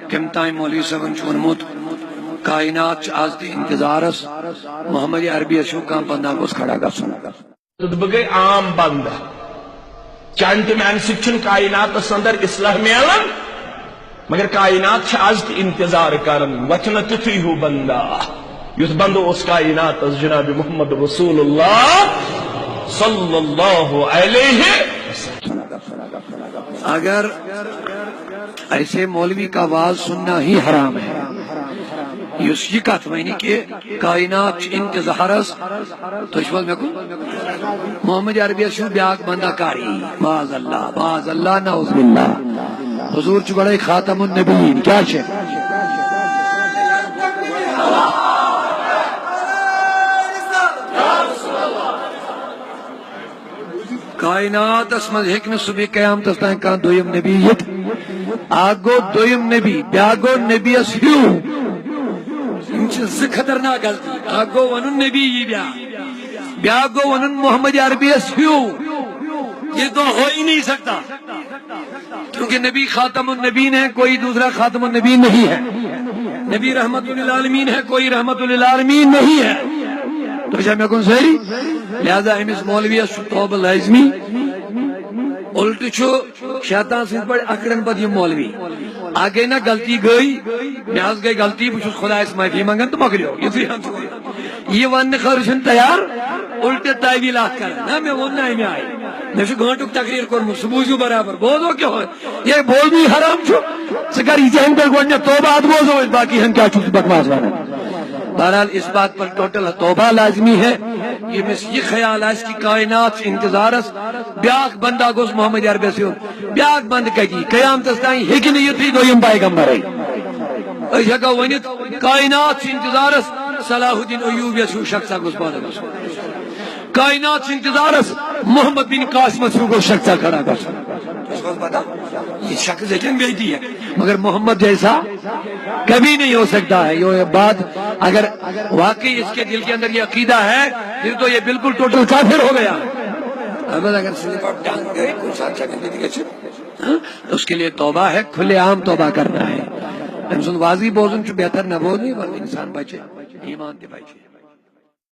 کم time مولوی صاحبن چونمت کائنات آز تہ انتظارس محمد عربی شو کم بندہ گوس کھڑا گژھن بہ گئی عام بندہ چانہ میانہ سن کائنات اندر اصلاح ملان مگر کائنات آز تہ انتظار کران وچن تتھی ہو بندہ یس بندہ اس کائنات جناب محمد رسول اللہ صلی اللہ علیہ اگر ایسے مولوی کا آواز سننا ہی حرام ہے یس یہ کت ونی کہ کائنات انتظارس تھی مے کو محمد عربی شو بیاک بندہ کاری معاذ اللہ نعوذ باللہ حضور چھ گڑے خاتم النبیین کیا چھ کائنات اسمز ہیکن صبح قیامت تائیں کان دویم نبی یت آگو دویم نبی بیاگو نبی اس ہیو خطرناک غلطی آگو ونن نبی یہ بیاگو ونن محمد عربی اس ہیو یہ تو ہو ہی نہیں سکتا کیونکہ نبی خاتم النبین ہے کوئی دوسرا خاتم النبین نہیں ہے نبی رحمت للعالمین ہے کوئی رحمت للعالمین نہیں ہے تو کیا میں کون صحیح لہذا امس مولوی توبہ لازمی الٹ چھو شیطان سن پڑ اکڑن پت یہ مولوی آگے نا غلطی گئی میں گئی غلطی بہ خدا اس معافی منگان تو مکریو یہ ون خرچن تیار الٹ تعویلات کر نا میں ون نا میں آئی میں گھنٹک تقریر کورمت سہ بوزیو برابر بوزو کیا یہ بوزنی حرام چھو ثہ کر یہ ہن گڈ توبہ ات بوزو باقی ہن کیا چھو بکواس ونان بہرحال اس بات پر ٹوٹل توبہ لازمی ہے یہ مس یہ خیال ہے کہ کائنات انتظارس بیاک بندہ گوس محمد عربی سے بیاک بند کتی قیامت تائیں ہیکن یتھی دویم پیغمبر اس ہیکو ونت کائنات انتظارس صلاح الدین ایوبی سو شخصا گوس پادا گوس کائنات انتظارس محمد بن قاسم سو گوس شخصا کھڑا گوس یہ شخص لیکن بیٹی ہے مگر محمد جیسا کبھی نہیں ہو سکتا ہے یہ بات اگر واقعی اس کے دل کے اندر یہ عقیدہ ہے پھر تو یہ بالکل ٹوٹل کافر ہو گیا اگر سلپ اپ ٹانگ گئے کوئی ساتھ اس کے لیے توبہ ہے کھلے عام توبہ کرنا ہے واضح بوزن بہتر نہ بوزنی انسان بچے ایمان دے بچے